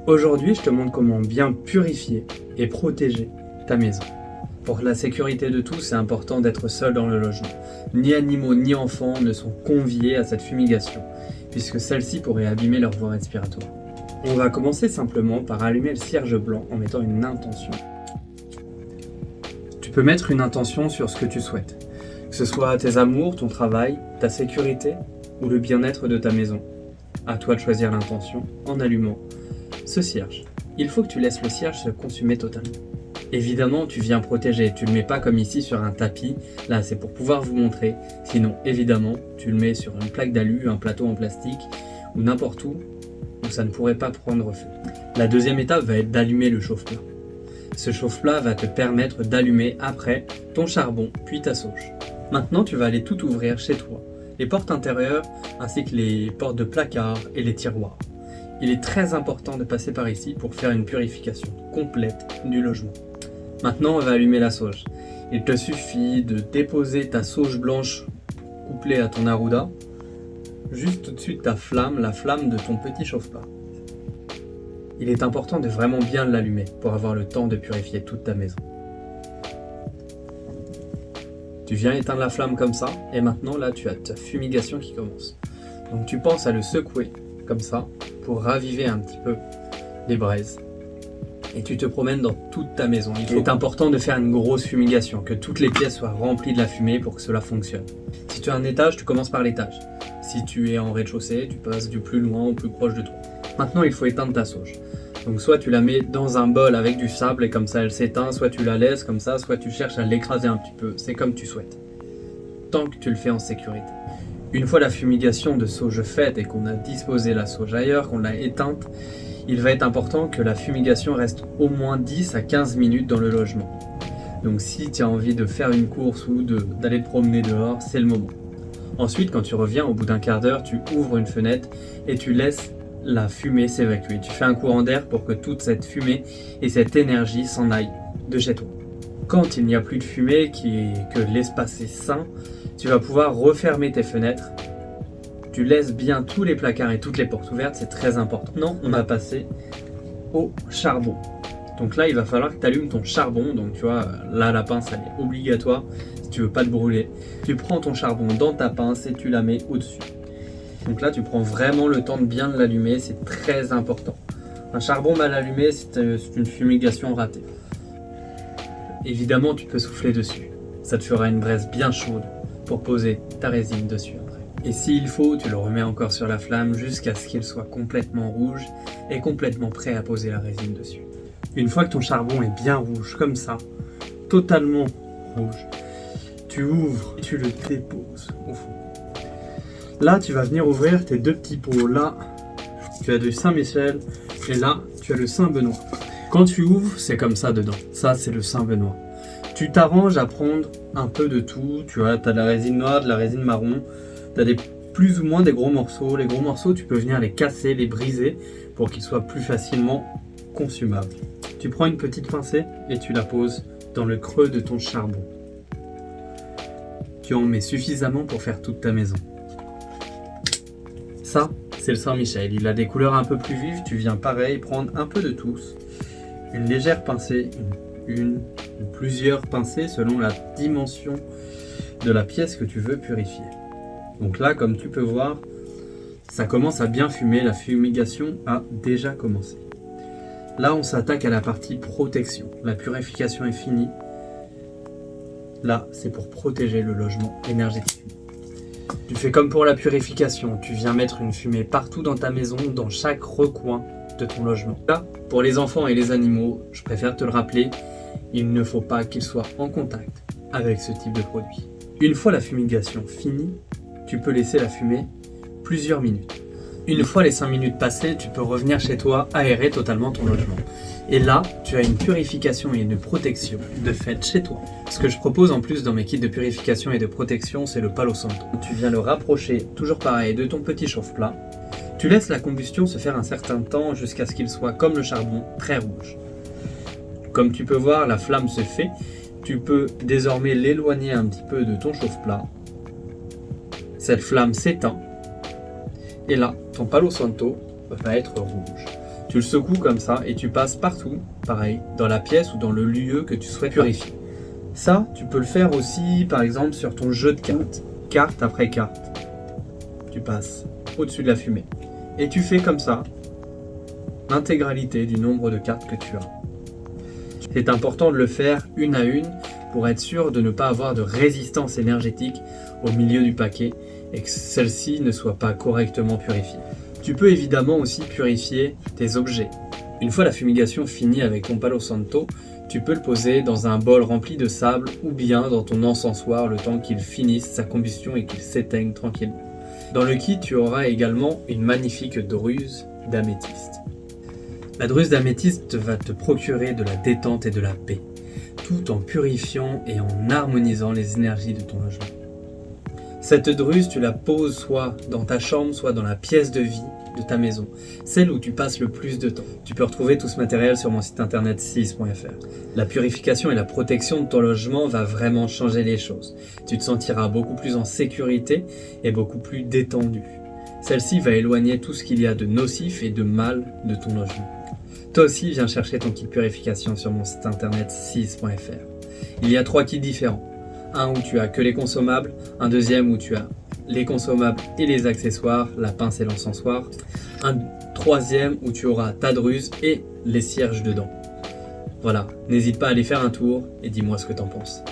Aujourd'hui, je te montre comment bien purifier et protéger ta maison. Pour la sécurité de tous, c'est important d'être seul dans le logement. Ni animaux ni enfants ne sont conviés à cette fumigation, puisque celle-ci pourrait abîmer leur voie respiratoire. On va commencer simplement par allumer le cierge blanc en mettant une intention. Tu peux mettre une intention sur ce que tu souhaites, que ce soit tes amours, ton travail, ta sécurité ou le bien-être de ta maison. À toi de choisir l'intention en allumant ce cierge. Il faut que tu laisses le cierge se consumer totalement. Évidemment, tu viens protéger, tu le mets pas comme ici sur un tapis, là c'est pour pouvoir vous montrer, sinon évidemment tu le mets sur une plaque d'alu, un plateau en plastique ou n'importe où ça ne pourrait pas prendre feu. La deuxième étape va être d'allumer le chauffe-plat. Ce chauffe-plat va te permettre d'allumer après ton charbon puis ta sauge. Maintenant tu vas aller tout ouvrir chez toi, les portes intérieures ainsi que les portes de placard et les tiroirs. Il est très important de passer par ici pour faire une purification complète du logement. Maintenant, on va allumer la sauge. Il te suffit de déposer ta sauge blanche couplée à ton Aruda juste au-dessus de ta flamme, la flamme de ton petit chauffe-plat. Il est important de vraiment bien l'allumer pour avoir le temps de purifier toute ta maison. Tu viens éteindre la flamme comme ça et maintenant là tu as ta fumigation qui commence. Donc tu penses à le secouer comme ça pour raviver un petit peu les braises. Et tu te promènes dans toute ta maison. Il est important de faire une grosse fumigation, que toutes les pièces soient remplies de la fumée pour que cela fonctionne. Si tu as un étage, tu commences par l'étage. Si tu es en rez-de-chaussée, tu passes du plus loin au plus proche de toi. Maintenant, il faut éteindre ta sauge. Donc soit tu la mets dans un bol avec du sable et comme ça elle s'éteint, soit tu la laisses comme ça, soit tu cherches à l'écraser un petit peu. C'est comme tu souhaites. Tant que tu le fais en sécurité. Une fois la fumigation de sauge faite et qu'on a disposé la sauge ailleurs, qu'on l'a éteinte, il va être important que la fumigation reste au moins 10 à 15 minutes dans le logement. Donc si tu as envie de faire une course ou d'aller te promener dehors, c'est le moment. Ensuite, quand tu reviens, au bout d'un quart d'heure, tu ouvres une fenêtre et tu laisses la fumée s'évacuer. Tu fais un courant d'air pour que toute cette fumée et cette énergie s'en aillent de chez toi. Quand il n'y a plus de fumée, que l'espace est sain, tu vas pouvoir refermer tes fenêtres. Tu laisses bien tous les placards et toutes les portes ouvertes, c'est très important. Maintenant, on va passer au charbon. Donc là, il va falloir que tu allumes ton charbon. Donc tu vois, là, la pince, elle est obligatoire si tu veux pas te brûler. Tu prends ton charbon dans ta pince et tu la mets au-dessus. Donc là, tu prends vraiment le temps de bien l'allumer, c'est très important. Un charbon mal allumé, c'est une fumigation ratée. Évidemment, tu peux souffler dessus. Ça te fera une braise bien chaude pour poser ta résine dessus. Et s'il faut, tu le remets encore sur la flamme jusqu'à ce qu'il soit complètement rouge et complètement prêt à poser la résine dessus. Une fois que ton charbon est bien rouge comme ça, totalement rouge, tu ouvres et tu le déposes au fond. Là, tu vas venir ouvrir tes deux petits pots. Là, tu as du Saint-Michel et là, tu as le Saint-Benoît. Quand tu ouvres, c'est comme ça dedans. Ça, c'est le Saint-Benoît. Tu t'arranges à prendre un peu de tout. Tu vois, tu as de la résine noire, de la résine marron. Tu as plus ou moins des gros morceaux. Les gros morceaux, tu peux venir les casser, les briser pour qu'ils soient plus facilement consumables. Tu prends une petite pincée et tu la poses dans le creux de ton charbon. Tu en mets suffisamment pour faire toute ta maison. Ça, c'est le Saint-Michel. Il a des couleurs un peu plus vives. Tu viens pareil prendre un peu de tous. Une légère pincée, une ou plusieurs pincées selon la dimension de la pièce que tu veux purifier. Donc là, comme tu peux voir, ça commence à bien fumer, la fumigation a déjà commencé. Là, on s'attaque à la partie protection. La purification est finie. Là, c'est pour protéger le logement énergétiquement. Tu fais comme pour la purification, tu viens mettre une fumée partout dans ta maison, dans chaque recoin de ton logement. Là, pour les enfants et les animaux, je préfère te le rappeler, il ne faut pas qu'ils soient en contact avec ce type de produit. Une fois la fumigation finie, tu peux laisser la fumée plusieurs minutes. Une fois les 5 minutes passées, tu peux revenir chez toi aérer totalement ton logement. Et là, tu as une purification et une protection de fait chez toi. Ce que je propose en plus dans mes kits de purification et de protection, c'est le Palo Santo. Tu viens le rapprocher, toujours pareil, de ton petit chauffe-plat. Tu laisses la combustion se faire un certain temps jusqu'à ce qu'il soit comme le charbon, très rouge. Comme tu peux voir, la flamme se fait. Tu peux désormais l'éloigner un petit peu de ton chauffe-plat. Cette flamme s'éteint. Et là, ton Palo Santo va être rouge. Tu le secoues comme ça et tu passes partout, pareil, dans la pièce ou dans le lieu que tu souhaites purifier. Ça, tu peux le faire aussi, par exemple, sur ton jeu de cartes. Carte après carte. Tu passes au-dessus de la fumée. Et tu fais comme ça l'intégralité du nombre de cartes que tu as. C'est important de le faire une à une pour être sûr de ne pas avoir de résistance énergétique au milieu du paquet et que celle-ci ne soit pas correctement purifiée. Tu peux évidemment aussi purifier tes objets. Une fois la fumigation finie avec ton Palo Santo, tu peux le poser dans un bol rempli de sable ou bien dans ton encensoir le temps qu'il finisse sa combustion et qu'il s'éteigne tranquillement. Dans le kit, tu auras également une magnifique druse d'améthyste. La druse d'améthyste va te procurer de la détente et de la paix, tout en purifiant et en harmonisant les énergies de ton logement. Cette druse, tu la poses soit dans ta chambre, soit dans la pièce de vie de ta maison, celle où tu passes le plus de temps. Tu peux retrouver tout ce matériel sur mon site internet seas.fr. La purification et la protection de ton logement va vraiment changer les choses. Tu te sentiras beaucoup plus en sécurité et beaucoup plus détendu. Celle-ci va éloigner tout ce qu'il y a de nocif et de mal de ton logement. Toi aussi, viens chercher ton kit purification sur mon site internet seas.fr. Il y a 3 kits différents. Un où tu as que les consommables, un deuxième où tu as les consommables et les accessoires, la pince et l'encensoir, un troisième où tu auras ta druse et les cierges dedans. Voilà, n'hésite pas à aller faire un tour et dis-moi ce que t'en penses.